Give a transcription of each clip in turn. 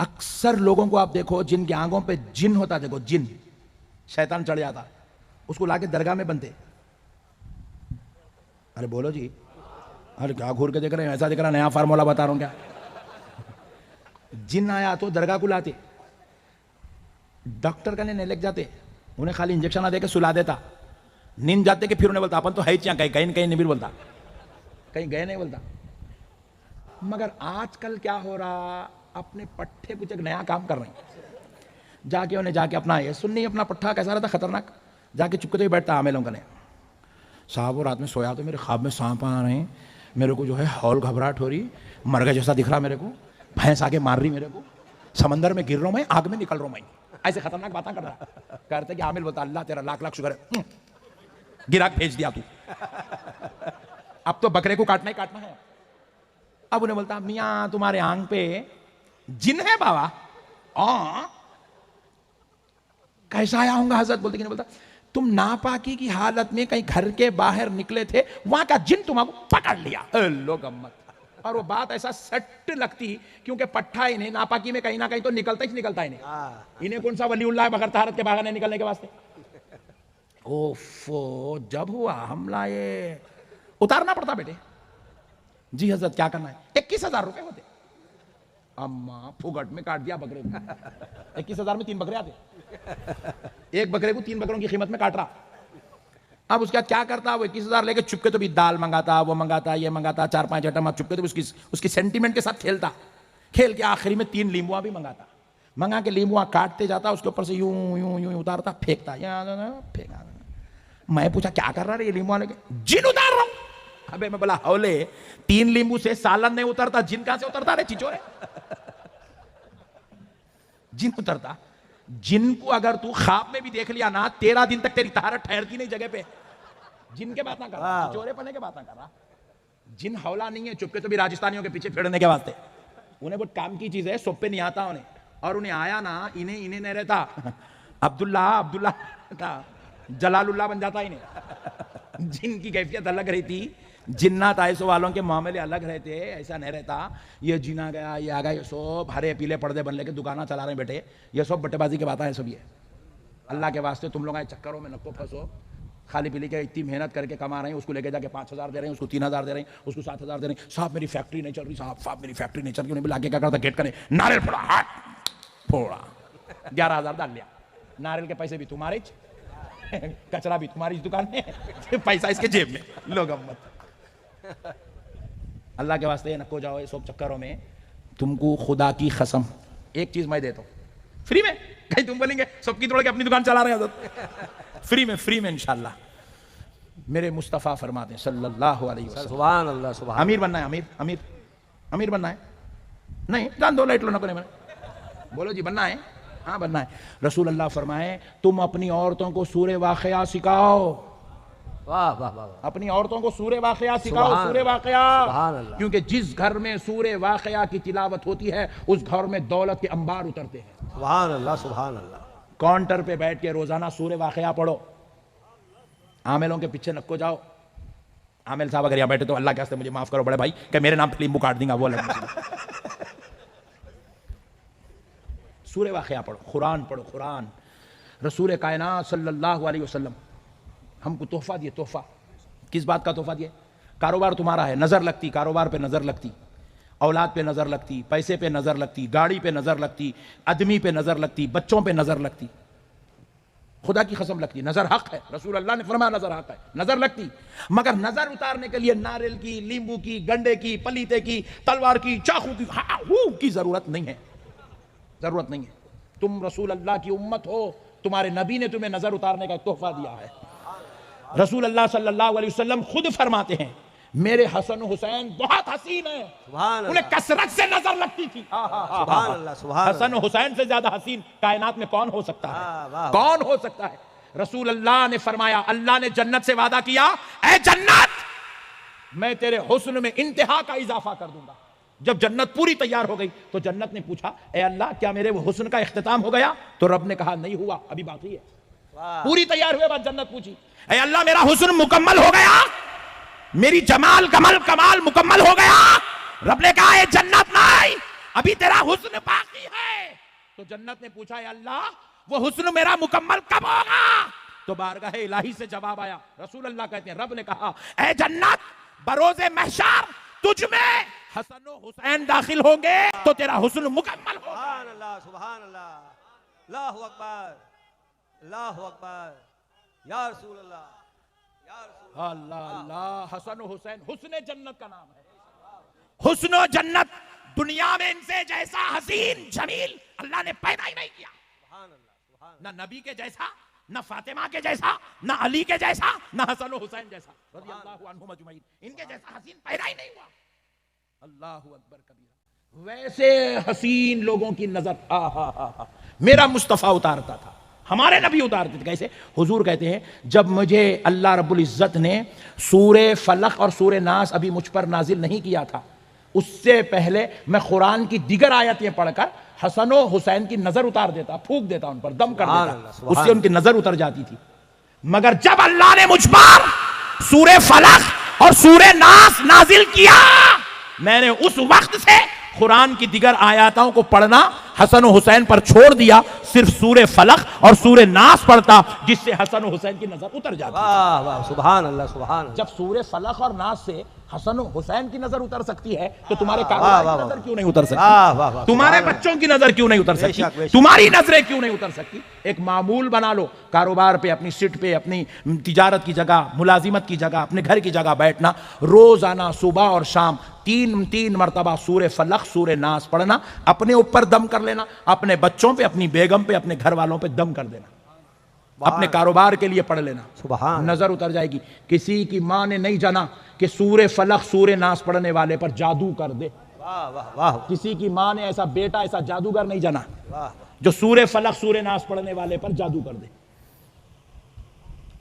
अक्सर लोगों को आप देखो जिनकी आंखों पे जिन होता, देखो जिन, शैतान चढ़ जाता, उसको लाके दरगाह में बनते। अरे बोलो जी, अरे क्या घूर के देख रहे हैं, ऐसा देख रहा, नया फार्मूला बता रहा हूं क्या। जिन आया तो दरगाह को लाते, डॉक्टर का नहीं लेके जाते, उन्हें खाली इंजेक्शन दे के सुला देता, नींद जाते कि फिर उन्हें बोलता अपन तो है क्या, कहीं कहीं कहीं नहीं भी बोलता, कहीं गए नहीं बोलता। मगर आजकल क्या हो रहा, अपने पट्टे कुछ एक नया काम कर रहे हैं, जाके उन्हें जाके अपना ये सुननी, अपना पट्टा कैसा रहता खतरनाक, जाके चुपके तो ही बैठता आमेलों का ने, साहब वो रात में सोया तो मेरे ख्वाब में सांप आ रहे हैं, मेरे को जो है हौल घबराहट हो रही, मर गए जैसा दिख रहा मेरे को, भैंस आगे मार रही मेरे को, समंदर में गिर रहा हूं मैं, आग में निकल रहा हूं मैं, ऐसे खतरनाक बातें कर रहा। कहते कि आमिल बोलता अल्लाह तेरा लाख लाख शुक्र है, गिराक भेज दिया तू, अब तो बकरे को काटना ही काटना है। अब उन्हें बोलता मियाँ तुम्हारे आंख पे जिन है बाबा, कैसा आया होगा हजरत। बोलते कि नहीं, बोलता तुम नापाकी की हालत में कहीं घर के बाहर निकले थे, वहां का जिन तुम्हारा पकड़ लिया। लो गम्मत। और वो बात ऐसा सट लगती क्योंकि पट्टा इन्हें नापाकी में कहीं ना कहीं तो निकलता ही निकलता इन्हें कौन सा वलीउल्लाह बगैर तहरत के बाहर नहीं निकलने के वास्ते। ओफो, जब हुआ हमला ये उतारना पड़ता बेटे। जी हजरत क्या करना है, 21,000 रुपए होते। अम्मा फुगट में काट दिया बकरे को, 21,000 में 3 बकरे आते, एक बकरे को 3 बकरों की कीमत में काट रहा। अब उसका क्या करता, वो 21,000 लेके चुपके तो भी दाल मंगाता, वो मंगाता, ये मंगाता, 4-5 आइटम, चुपके तो उसकी सेंटीमेंट के साथ खेलता, खेल के आखिरी में 3 लींबुआ भी मंगाता, मंगा के लींबुआ काटते जाता, उसके ऊपर से यूं यूं यूं उतारता, फेंकता, फेंका। मैं पूछा क्या कर रहा है ये लींबुआ लेके, जिन उतार रहा हूं। अबे मैं बोला हौले, 3 लींबू से सालन नहीं उतरता, जिन कहां से उतरता रे चिचोरे। जिन उतरता, जिन को अगर तू ख्वाब में भी देख लिया ना, 13 दिन तक तेरी तहारत ठहरती नहीं जगह पे। जिन के बात ना कर रहा, चिचोरे पने के बात ना कर रहा। जिन हौला नहीं है, चुपके तो भी राजस्थानियों के पीछे फिरने के वास्ते, उन्हें बहुत काम की चीज है, सोप पे नहीं आता उन्हें। और उन्हें आया ना, इन्हें नहीं रहता, अब्दुल्ला था, जलालुल्लाह बन जाता इन्हें। जिन की कैफियत अलग रहती, जिन्नात आयसो वालों के मामले अलग रहते, ऐसा नहीं रहता। ये जीना गया, ये आ गया, ये सब हरे पीले पर्दे बन लेके दुकाना चला रहे बेटे, ये सब बट्टेबाजी की बातें हैं सब। ये अल्लाह के वास्ते तुम लोग आए चक्करों में नको फंसो। खाली पीली के इतनी मेहनत करके कमा रहे हैं, उसको लेके जाके 5,000 दे रहे हैं, उसको 3,000 दे रहे हैं, उसको 7,000 दे रहे हैं। साहब मेरी फैक्ट्री नहीं चल रही, साहब मेरी फैक्ट्री नहीं चल रही। उन्हें आगे क्या करता, गेट करें, नारियल फोड़ा, हाथ फोड़ा, 11,000 डाल लिया। नारियल के पैसे भी तुम्हारे, कचरा भी तुम्हारी दुकान में, पैसा इसके जेब में। लोग मत अल्लाह के वास्ते नको जाओ ये सब चक्करों में। तुमको खुदा की कसम एक चीज मैं देता हूं फ्री में, कहीं तुम बोलेंगे सबकी तोड़ के अपनी दुकान चला रहे हो, फ्री में इंशाल्लाह। मेरे मुस्तफ़ा फरमाते हैं सल्लल्लाहु अलैहि वसल्लम, सुभान अल्लाह, सुभान। अमीर बनना है, अमीर बनना है, नहीं जान दो लाइट लो नको नहीं, बोलो जी बनना है, हाँ बनना है। रसूल अल्लाह फरमाए तुम अपनी औरतों को सूरे वाक़या सिखाओ। वाह वाह वाह, अपनी औरतों को सूरे वाक़या सिखाओ, सूरे वाक़या। क्योंकि जिस घर में सूरे वाक़या की तिलावत होती है, उस घर में दौलत के अंबार उतरते हैं। सुभान अल्लाह, सुभान अल्लाह। काउंटर पे बैठ के रोजाना सूरे वाक़या पढ़ो। आमिलों के पीछे नको जाओ। आमिल साहब अगर यहाँ बैठे तो अल्लाह के वास्ते मुझे माफ करो बड़े भाई, कि मेरे नाम पे लींबू काट देंगे वो सूरे वाक़या पढ़ो, कुरान पढ़ो, कुरान। रसूल कायनात सल्लल्लाहु अलैहि वसल्लम हमको तोहफा दिए। तोहफा किस बात का तोहफा दिए? कारोबार तुम्हारा है, नजर लगती, कारोबार पे नजर लगती, औलाद पे नजर लगती, पैसे पे नजर लगती, गाड़ी पे नजर लगती, आदमी पे नजर लगती, बच्चों पे नजर लगती, खुदा की कसम लगती। नजर हक है, रसूल अल्लाह ने फरमाया नजर हक है, नजर लगती। मगर नजर उतारने के लिए नारियल की, नींबू की, गंडे की, पलीते की, तलवार की, चाकू की जरूरत नहीं है, जरूरत नहीं है। तुम रसूल अल्लाह की उम्मत हो, तुम्हारे नबी ने तुम्हें नजर उतारने का तोहफा दिया है। रसूल अल्लाह सल्लल्लाहु अलैहि वसल्लम खुद फरमाते हैं मेरे हसन हुसैन बहुत हसीन है, उन्हें कसरत से नजर लगती थी। हसन हुसैन से ज्यादा हसीन कायनात में कौन हो सकता है? कौन हो सकता है? रसूल अल्लाह ने फरमाया, अल्लाह ने जन्नत से वादा किया, ऐ जन्नत मैं तेरे हुस्न में इंतहा का इजाफा कर दूंगा। जब जन्नत पूरी तैयार हो गई तो जन्नत ने पूछा, ए अल्लाह क्या मेरे वो हुस्न का इख्तिताम हो गया? तो रब ने कहा नहीं हुआ, अभी बाकी है। पूरी तैयार हुए बाद जन्नत पूछी, ए अल्लाह मेरा हुस्न मुकम्मल हो गया, मेरी जमाल कमाल मुकम्मल हो गया? रब ने कहा ए जन्नत नहीं, अभी तेरा हुस्न बाकी है। तो जन्नत ने पूछा है अल्लाह वो हुस्न मेरा मुकम्मल कब होगा? तो बारगाह इलाही से जवाब आया, रसूल अल्लाह कहते हैं रब ने कहा ऐ जन्नत बरोज़े महशर तुझ में हसन और हुसैन दाखिल होंगे तो तेरा हुस्न मुकम्मल होगा। सुभान अल्लाह, सुभान अल्लाह, अल्लाहु अकबर, अल्लाहु अकबर, या रसूल अल्लाह, या रसूल अल्लाह अल्लाह। हसन और हुसैन हुस्न जन्नत का नाम है। हुस्न और जन्नत दुनिया में इनसे जैसा हसीन जमील अल्लाह ने पैदा ही नहीं किया। सुभान अल्लाह, सुभान ना नबी के जैसा, ना फातिमा के जैसा, ना अली के जैसा, ना हसन और हुसैन जैसा रज़ियल्लाहु अन्हुम अजमईन, इनके जैसा हसीन पैदा ही नहीं हुआ। अल्लाहु अकबर कबीरा। वैसे हसीन लोगों की नजर मेरा मुस्तफा उतारता था, हमारे नबी उतारते थे। कैसे? हुजूर कहते हैं जब मुझे अल्लाह रब्बुल इज्जत ने सूरे फलक और सूरे नास अभी मुझ पर नाजिल नहीं किया था, उससे पहले मैं कुरान की दीगर आयतें पढ़कर हसन और हुसैन की नजर उतार देता, फूंक देता, उन पर दम कर देता, उससे उनकी नजर उतर जाती थी। मगर जब अल्लाह ने मुझ पर सूरे फलक और सूरे नास नाजिल किया, मैंने उस वक्त से कुरान की दिगर आयातों को पढ़ना हसन और हुसैन पर छोड़ दिया, सिर्फ सूरे फलक और सूरे नास पढ़ता, जिससे हसन और हुसैन की नजर उतर जाती। वाह वाह, सुभान अल्लाह, सुभान अल्लाह। जब सूरे फलक और नास से हसन और हुसैन की नजर उतर सकती है तो तुम्हारे कारोबार की नजर क्यों नहीं उतर सकती? तुम्हारे बच्चों की नजर क्यों नहीं उतर सकती? तुम्हारी नजरें क्यों नहीं उतर सकती? एक मामूल बना लो, कारोबार पे, अपनी सीट पे, अपनी तिजारत की जगह, मुलाजिमत की जगह, अपने घर की जगह बैठना, रोजाना सुबह और शाम तीन मरतबा सूरे फलक सूरे नास पढ़ना, अपने ऊपर दम कर लेना, अपने बच्चों पे, अपनी बेगम पे, अपने घर वालों पे दम कर देना, अपने कारोबार के लिए पढ़ लेना, सुभान, नजर उतर जाएगी। किसी की मां ने नहीं जाना कि सूरे फलक सूरे नास पढ़ने वाले पर जादू कर दे। वाह वाह वाह। किसी की मां ने ऐसा बेटा, ऐसा जादूगर नहीं जाना जो सूरे फलक सूरे नास पढ़ने वाले पर जादू कर दे।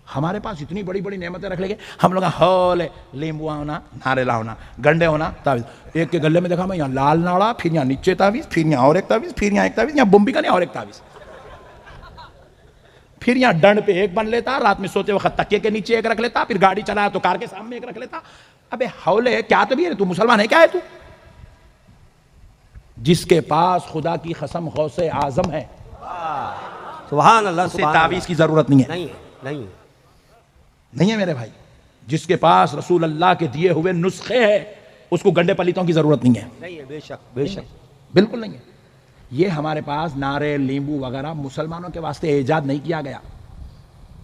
हमारे पास इतनी बड़ी बड़ी नेमतें रख लेंगे हम लोग, हौले लींबू होना, नारेला होना, गंडे होना, तावीज। एक के गले में देखा मैं, यहाँ लाल नाड़ा, फिर यहाँ नीचे तावीज, फिर यहाँ और एक तावीज, फिर यहाँ एक तावीज, यहाँ बुम्बी का नहीं और एक तावीज, फिर यहाँ डंड पे एक बन लेता, रात में सोते वक्त तकिए के नीचे एक रख लेता, फिर गाड़ी चलाया तो कार के सामने एक रख लेता। अबे हौले क्या तबीर है, तू मुसलमान है क्या है तू? जिसके पास खुदा की कसम गौसे आजम है, सुभान अल्लाह, उसे तावीज की जरूरत नहीं है। नहीं नहीं है मेरे भाई। जिसके पास रसूल अल्लाह के दिए हुए नुस्खे है, उसको गंडे पलीतों की जरूरत नहीं है। नहीं है, बेशक बेशक, बिल्कुल नहीं है। ये हमारे पास नारे नींबू वगैरह मुसलमानों के वास्ते ईजाद नहीं किया गया,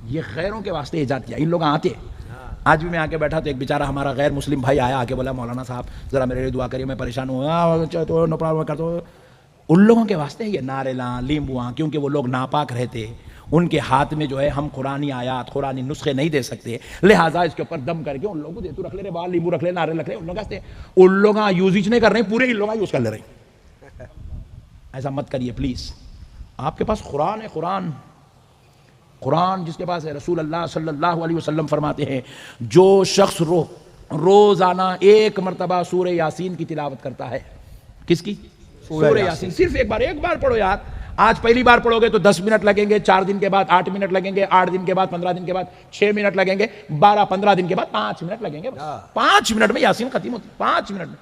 ये गैरों के वास्ते ईजाद किया। इन लोग आते, आज भी मैं आके बैठा तो एक बेचारा हमारा गैर मुस्लिम भाई आया, आके बोला मौलाना साहब जरा मेरे लिए दुआ करिए, मैं परेशान हूँ, तो नो प्रॉब्लम कर दो। उन लोगों के वास्ते ये नारेला नींबुआ, क्योंकि वो लोग नापाक रहते, उनके हाथ में जो है हम कुरानी आयात कुरानी नुस्खे नहीं दे सकते, लिहाजा इसके ऊपर दम करके उन लोगों को दे, तू रख ले रे बाल, नींबू रख ले, नारे रख ले। उन लोग यूज नहीं कर रहे, पूरे इन लोग यूज कर ले रहे। ऐसा मत करिए प्लीज। आपके पास कुरान है, कुरान जिसके पास है, रसूल अल्लाह सल्लल्लाहु अलैहि वसल्लम फरमाते हैं जो शख्स रोजाना एक मरतबा सूरे यासीन की तिलावत करता है। किसकी? सूरे यासीन। सिर्फ एक बार पढ़ो यार। आज पहली बार पढ़ोगे तो 10 मिनट लगेंगे, 4 दिन के बाद 8 मिनट लगेंगे, 8 दिन के बाद 15 दिन के बाद 6 मिनट लगेंगे, 12-15 दिन के बाद 5 मिनट लगेंगे। 5 मिनट में यासीन खत्म होती, 5 मिनट में।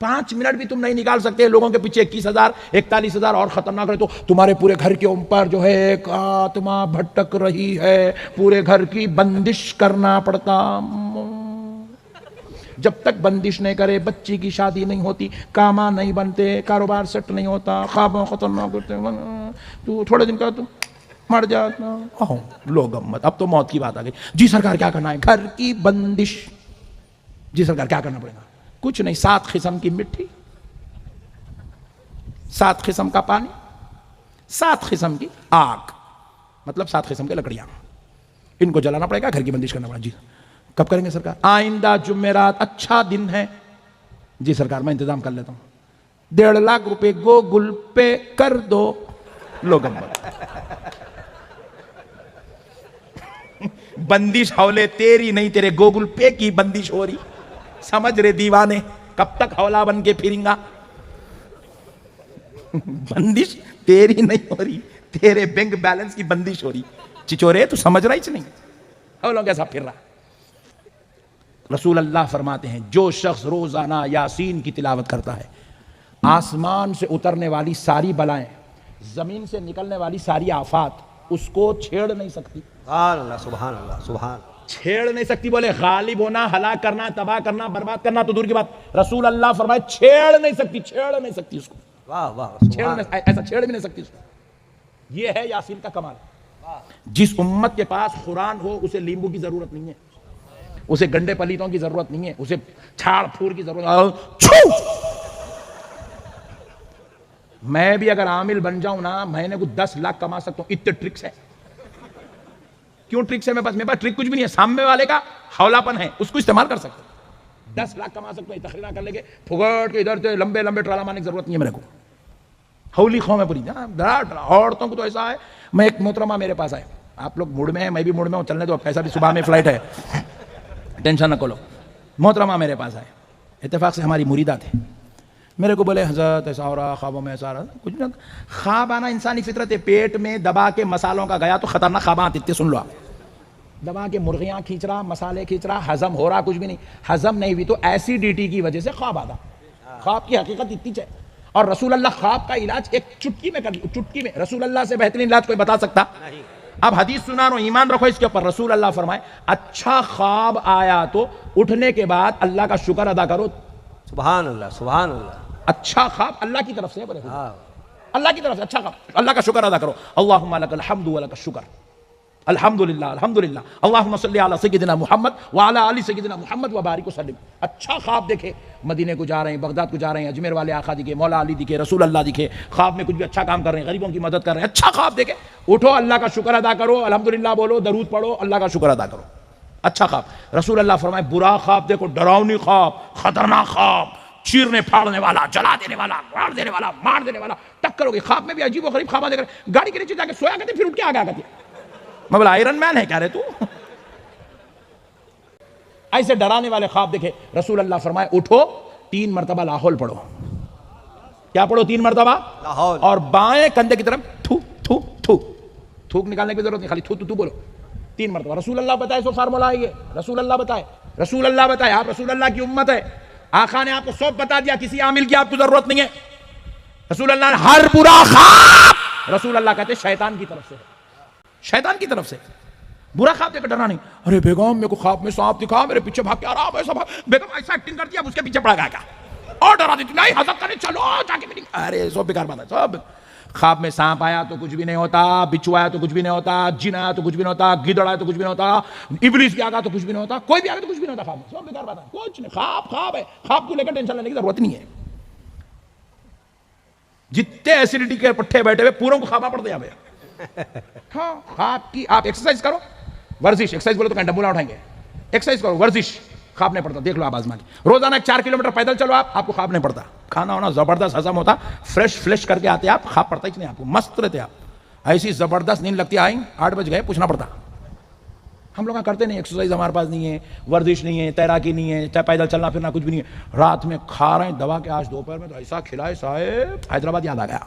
5 मिनट भी तुम नहीं निकाल सकते। लोगों के पीछे 21,000 41,000 और खतरनाक रहे तो तुम्हारे पूरे घर के ऊपर जो है एक आत्मा भटक रही है, पूरे घर की बंदिश करना पड़ता। जब तक बंदिश नहीं करे बच्ची की शादी नहीं होती, कामा नहीं बनते, कारोबार सेट नहीं होता, ख्वाब खतरनाक होते, तू थोड़े दिन का तू मर जाता। लोग मत, अब तो मौत की बात आ गई। जी सरकार क्या करना है? घर की बंदिश। जी सरकार क्या करना पड़ेगा? कुछ नहीं, 7 किस्म की मिट्टी, 7 किस्म का पानी, 7 किस्म की आग, मतलब 7 किस्म की लकड़ियां, इनको जलाना पड़ेगा, घर की बंदिश करना पड़ेगा। जी कब करेंगे सरकार? आइंदा जुमेरात अच्छा दिन है। जी सरकार मैं इंतजाम कर लेता हूं। 1.5 लाख रुपए गूगल पे कर दो। लोग बंदिश हौले तेरी नहीं, तेरे गूगल पे की बंदिश हो रही। समझ रहे दीवाने, कब तक हौला बन के फिरेंगा? बंदिश तेरी नहीं हो रही, तेरे बैंक बैलेंस की बंदिश हो रही। चिचोरे तू समझ रहा ही नहीं, हौलों कैसा फिर रहा। रसूल अल्लाह फरमाते हैं जो शख्स रोजाना यासीन की तिलावत करता है, आसमान से उतरने वाली सारी बलाएं जमीन से निकलने वाली सारी आफात उसको छेड़ नहीं सकती। सुभान अल्लाह, सुभान अल्लाह, सुभान। छेड़ नहीं सकती। बोले गालिब होना, हलाक करना, तबाह करना, बर्बाद करना तो दूर की बात, रसूल अल्लाह फरमाए छेड़ नहीं सकती, छेड़ नहीं सकती उसको। वाह वाह, छेड़ नहीं, ऐसा छेड़ भी नहीं सकती उसको। ये है यासीन का कमाल। जिस उम्मत के पास कुरान हो उसे नींबू की जरूरत नहीं है, उसे गंडे पलीतों की जरूरत नहीं है, उसे छाड़ फूर की जरूरत। मैं भी अगर आमिल बन जाऊं ना, महीने को 10 लाख कमा सकता हूं, इतने ट्रिक्स है। क्यों ट्रिक्स है मेरे पास ट्रिक कुछ भी नहीं है, सामने वाले का हौलापन है, उसको इस्तेमाल कर सकते हैं। 10 लाख कमा सकते हैं, तकरीर कर लेंगे फुगट के, इधर से लंबे लंबे ट्राला मारने की जरूरत नहीं है मेरे को। हौली खौ में पूरी औरतों को तो ऐसा है। मैं एक मोहतरमा मेरे पास आए, आप लोग मूड में है, मैं भी मूड में हूं, चलने दो, कैसा भी सुबह में फ्लाइट है, टेंशन न करो। मोहतरमा मेरे पास आए, इत्तेफाक से हमारी मुरीदा थे। मेरे को बोले हजरत ऐसा हो रहा, ख्वाबों में ऐसा रहा। कुछ ना, ख्वाब आना इंसानी फितरत है। पेट में दबा के मसालों का गया तो खतरनाक ख्वाब आते इतने, सुन लो आप। दबा के मुर्गियां खींच रहा, मसाले खींच रहा, हजम हो रहा कुछ भी नहीं, हजम नहीं हुई तो एसिडिटी की वजह से ख्वाब आता। ख्वाब की हकीकत इतनी है। और रसूल अल्लाह ख्वाब का इलाज एक चुटकी में कर, चुटकी में। रसूल अल्लाह से बेहतरीन इलाज कोई बता सकता? अब हदीस सुना रहा हूं, ईमान रखो इसके ऊपर। रसूल अल्लाह फरमाए, अच्छा ख्वाब आया तो उठने के बाद अल्लाह का शुक्र अदा करो। सुभान अल्लाह, सुभान अल्लाह। अच्छा ख्वाब अल्लाह की तरफ से, अल्लाह की तरफ से अच्छा ख्वाब, अल्लाह का शुक्र अदा करो। अल्लाहुम्मा लकल हम्दु व लकश शुक्र, अल्हम्दुलिल्लाह अल्हम्दुलिल्लाह, अल्लाहुम्मा सल्ली अला सय्यिदिना मुहम्मद व अला आलि सय्यिदिना मुहम्मद व बारिक वसल्लिम। अच्छा ख्वाब देखे, मदीने को जा रहे हैं, बगदाद को जा रहे हैं, अजमेर वाले आका दिखे, मौला अली दिखे, रसूल अल्लाह दिखे, ख्वाब में कुछ भी अच्छा काम कर रहे हैं, गरीबों की मदद कर रहे हैं, अच्छा ख्वाब देखे, उठो, अल्लाह का शुक्र अदा करो, अल्हम्दुलिल्लाह बोलो, दरूद पढ़ो, अल्लाह का शुक्र अदा करो। अच्छा ख्वाब। रसूल अल्लाह फरमाए, बुरा ख्वाब देखो, डरावनी ख्वाब, खतरनाक ख्वाब, चीरने फाड़ने वाला, जला देने वाला, मार देने वाला, मार देने वाला, टक्कर होगी। ख्वाब में भी अजीब व गरीब ख्वाब देख रहे, गाड़ी के नीचे जाके सोया करते, फिर उठ के आगे आते। मैं बोला आयरन मैन है क्या रे तू? ऐसे डराने वाले ख्वाब देखे। रसूल अल्लाह फरमाए, उठो, 3 मरतबा लाहौल पढ़ो। क्या पढ़ो? 3 मरतबा लाहौल, और बाएं कंधे की तरफ थू थू थू। थूक निकालने की जरूरत नहीं, खाली थू थू थू बोलो 3 मरतबा। रसूल अल्लाह बताए, सो फार्मूला है ये, रसूल अल्लाह बताए, रसूल अल्लाह बताए। आप रसूल अल्लाह की उम्मत है, आका ने आपको सब बता दिया, किसी आमिल की आपको जरूरत नहीं है। रसूल अल्लाह ने हर बुरा ख्वाब, रसूल अल्लाह कहते शैतान की तरफ से, शैतान की तरफ से। बुरा ख्वाब देखकर डरना नहीं। अरे बेगम मेरे को ख्वाब में सांप दिखा, मेरे पीछे भाग के आ रहा, ऐसा भाग, बेगम ऐसा एक्टिंग करती है, उसके पीछे पड़ा गया क्या और डरा देती, नहीं हजरत करे चलो जाके मीटिंग। अरे सब बेकार बात है सब। ख्वाब में सांप आया तो कुछ भी नहीं होता, बिच्छू आया तो कुछ भी नहीं होता, जिन आया तो कुछ भी नहीं होता, गिदड़ आया तो कुछ भी नहीं होता, इब्लीस भी आ गया तो कुछ भी नहीं होता, कोई भी आ गया तो कुछ भी नहीं होता। ख्वाब में सब बेकार बात है, कुछ नहीं। ख्वाब ख्वाब है, ख्वाब को लेकर टेंशन लेने की जरूरत नहीं है। जितने एसिडिटी के पट्टे बैठे हुए पूरों को ख्वाब पड़ते हैं। हाँ, ख्वाब की आप एक्सरसाइज करो, वर्जिश, एक्सरसाइज बोले तो घंटा बोला उठाएंगे, एक्सरसाइज करो, वर्जिश, ख्वाब नहीं पड़ता। देख लो आप आजमा के, रोजाना 4 किलोमीटर पैदल चलो, आपको ख्वाब नहीं पड़ता। खाना होना जबरदस्त हजम होता, फ्रेश फ्रेश करके आते आप, ख्वाब पड़ता ही नहीं आपको, मस्त रहते आप। ऐसी जबरदस्त नींद लगती, आई 8 बज गए पूछना पड़ता। हम लोग करते नहीं, एक्सरसाइज हमारे पास नहीं है, वर्जिश नहीं है, तैराकी नहीं है, चाहे पैदल चलना फिरना कुछ भी नहीं है। रात में खा रहे हैं दवा के, आज दोपहर में तो ऐसा खिलाए साहेब, हैदराबाद याद आ गया।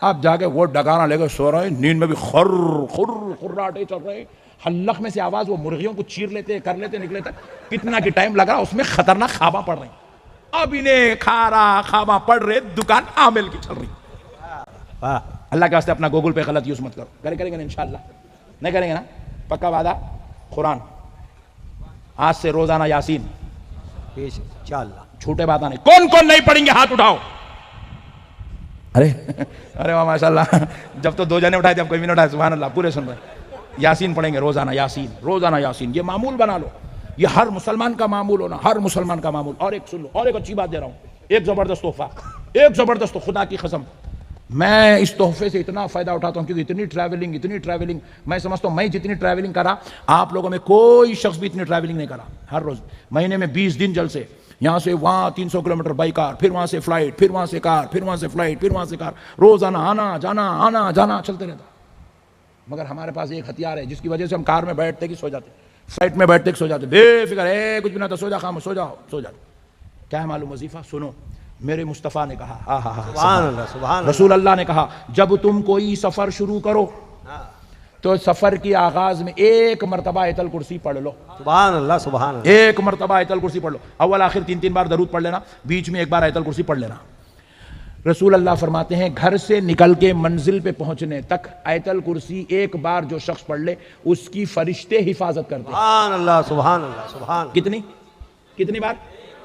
आप जाके वो डगाना लेकर सो रहे हैं, नींद में भी खुर खुर खुर्राटे चल रहे हैं, हल्लक में से आवाज, वो मुर्गियों को चीर लेते कर लेते निकले तक कितना की टाइम लग रहा, उसमें खतरनाक ख्वाबा पड़ रही। अब इन्हें खा रहा ख्वाबा पड़ रहे, दुकान आमिल की चल रही। अल्लाह के वास्ते अपना गूगल पे गलत यूज मत करो। करेंगे ना इंशाल्लाह? नहीं करेंगे ना? पक्का वादा? कुरान आज से रोजाना यासीन इंशाल्लाह, छूटे बात नहीं। कौन कौन नहीं पढ़ेंगे हाथ उठाओ। अरे अरे वाह माशाल्लाह, जब तो 2 जने उठाए थे, अब कोई भी नहीं उठाए, सुभान अल्लाह, पूरे सुन रहे। यासीन पढ़ेंगे रोजाना, यासीन, रोजाना यासीन, ये मामूल बना लो, ये हर मुसलमान का मामूल होना, हर मुसलमान का मामूल। और एक सुन लो, और एक अच्छी बात दे रहा हूं, एक जबरदस्त तोहफा, एक जबरदस्त, तो खुदा की कसम मैं इस तोहफे से इतना फायदा उठाता हूं, क्योंकि इतनी ट्रैवलिंग मैं समझता हूं, मैं जितनी ट्रैवलिंग करा, आप लोगों में कोई शख्स भी इतनी ट्रैवलिंग नहीं करा। हर रोज महीने में 20 दिन जल से, यहां से वहां 300 किलोमीटर बाई कार, फिर वहां से फ्लाइट, फिर वहां से कार, फिर वहां से फ्लाइट, फिर वहां से कार, रोजाना आना जाना चलते रहता। मगर हमारे पास एक हथियार है जिसकी वजह से हम कार में बैठते कि सो जाते, फ्लाइट में बैठते कि सो जाते, बेफिक्र है, कुछ भी ना तो सो जा, खाम सो जाओ, सो जाते। क्या है मालूम वजीफा? सुनो, मेरे मुस्तफ़ा ने कहा, सुभान अल्लाह, सुभान अल्लाह, रसूल अल्लाह ने कहा, जब तुम कोई सफर शुरू करो तो सफर की आगाज में 1 मरतबा आयतल कुर्सी पढ़ लो। सुभान अल्लाह, सुभान अल्लाह, 1 मरतबा आयतल कुर्सी पढ़ लो। अव्वल आखिर 3 बार दरूद पढ़ लेना, बीच में 1 बार आयतल कुर्सी पढ़ लेना। रसूल अल्लाह फरमाते हैं घर से निकल के मंजिल पे पहुंचने तक आयतल कुर्सी एक बार जो शख्स पढ़ ले उसकी फरिश्ते हिफाजत करते हैं। सुभान अल्लाह, सुभान अल्लाह, सुभान। कितनी बार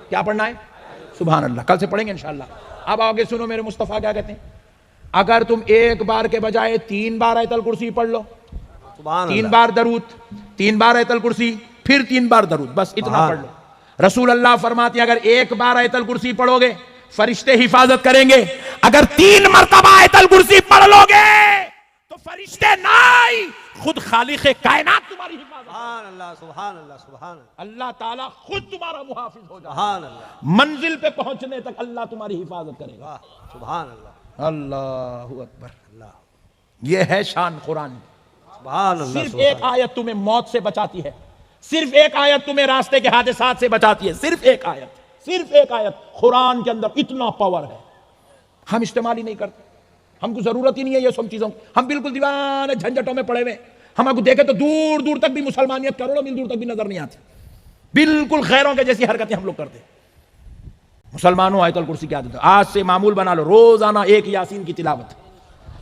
क्या पढ़ना है? सुभान अल्लाह। कल से पढ़ेंगे इंशाअल्लाह। अब आगे सुनो मेरे मुस्तफ़ा क्या कहते हैं। अगर तुम एक बार के बजाय 3 बार आयतल कुर्सी पढ़ लो, 3 बार दरूद, 3 बार आयतल कुर्सी, फिर 3 बार दरूद, बस इतना पढ़ लो। रसूल अल्लाह फरमाते हैं अगर एक बार आयतल कुर्सी पढ़ोगे फरिश्ते हिफाजत करेंगे, अगर 3 मरतबा आयतल कुर्सी पढ़ लोगे तो फरिश्ते नहीं, खुद खालिक कायनात तुम्हारी हिफाजत। सुभान अल्लाह, सुभान अल्लाह, सुभान अल्लाह ताला खुद तुम्हारा मुहाफिज हो जाए। सुभान अल्लाह। मंजिल पे पहुंचने तक अल्लाह तुम्हारी हिफाजत करेगा। सुभान अल्लाह, अल्लाहु अकबर। ये है शान कुरान। सुभान अल्लाह। सिर्फ एक आयत तुम्हें मौत से बचाती है, सिर्फ एक आयत तुम्हें रास्ते के हादसात से बचाती है, सिर्फ एक आयत, सिर्फ एक आयत। कुरान के अंदर इतना पावर है, हम इस्तेमाल ही नहीं करते। हमको जरूरत ही नहीं है ये सब चीजों की। हम बिल्कुल दीवाने झंझटों में पड़े हुए। हम आपको देखे तो दूर दूर तक भी मुसलमानियत करोड़ों मील दूर तक भी नजर नहीं आती। बिल्कुल खैरों के जैसी हरकतें हम लोग करते हैं। मुसलमानों आयतल कुर्सी की आदत है, आज से मामूल बना लो, रोजाना एक यासीन की तिलावत।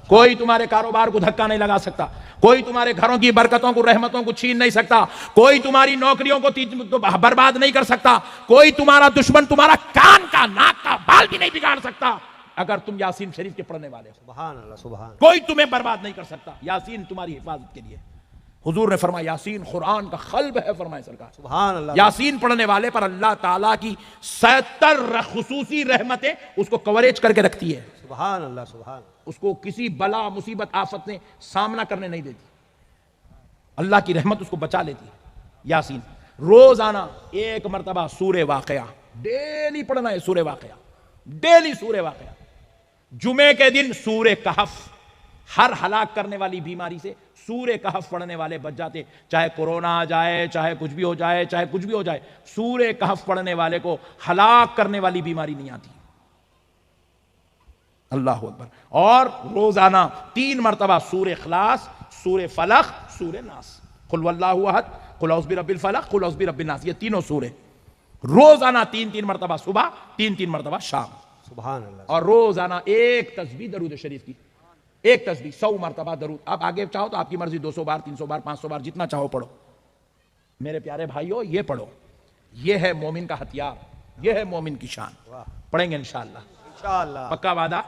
कोई तुम्हारे कारोबार को धक्का नहीं लगा सकता, कोई तुम्हारे घरों की बरकतों को, रहमतों को छीन नहीं सकता, कोई तुम्हारी नौकरियों को बर्बाद नहीं कर सकता, कोई तुम्हारा दुश्मन तुम्हारा कान का, नाक का बाल भी नहीं बिगाड़ सकता अगर तुम यासीन शरीफ के पढ़ने वाले हो। सुभान अल्लाह, सुभान। कोई तुम्हें बर्बाद नहीं कर सकता। यासीन तुम्हारी हिफाजत के लिए। हुजूर ने फरमाया यासीन कुरान का खल्ब है, फरमाया सरकार। सुभान अल्लाह। यासीन पढ़ने वाले पर अल्लाह ताला की 70 खुसूसी रहमतें उसको कवरेज करके रखती है। सुभान अल्लाह, सुभान। उसको किसी बला मुसीबत आफत ने सामना करने नहीं देती। अल्लाह की रहमत उसको बचा लेती है। यासीन रोजाना एक मरतबा सूरे वाक़या डेली पढ़ना है। सूरे वाक़या डेली, सूरे वाक़या। जुमे के दिन सूरे कहफ, हर हलाक करने वाली बीमारी से सूरे कहफ पढ़ने वाले बच जाते। चाहे कोरोना आ जाए, चाहे कुछ भी हो जाए, चाहे कुछ भी हो जाए, सूरे कहफ पढ़ने वाले को हलाक करने वाली बीमारी नहीं आती। अल्लाह अकबर। और रोजाना 3 मरतबा सूरे इखलास, सूरे फलक, सूरे नास, कुल वल्लाहु अहद, कुल औज़ु बिरब्बिल फलक, कुल औज़ु बिरब्बिन नास, ये तीनों सूरे रोजाना 3-3 मरतबा सुबह, 3-3 मरतबा शाम। सुभान अल्लाह। और रोजाना एक तस्बीह दरूद शरीफ की, एक तस्बीह 100 मरतबा दरूद। आप आगे चाहो तो आपकी मर्जी, 200 बार, 300 बार, 500 बार, जितना चाहो पढ़ो। मेरे प्यारे भाइयों, ये पढ़ो, ये है मोमिन का हथियार, ये है मोमिन की शान। पढ़ेंगे इंशाअल्लाह, इंशाअल्लाह। पक्का वादा।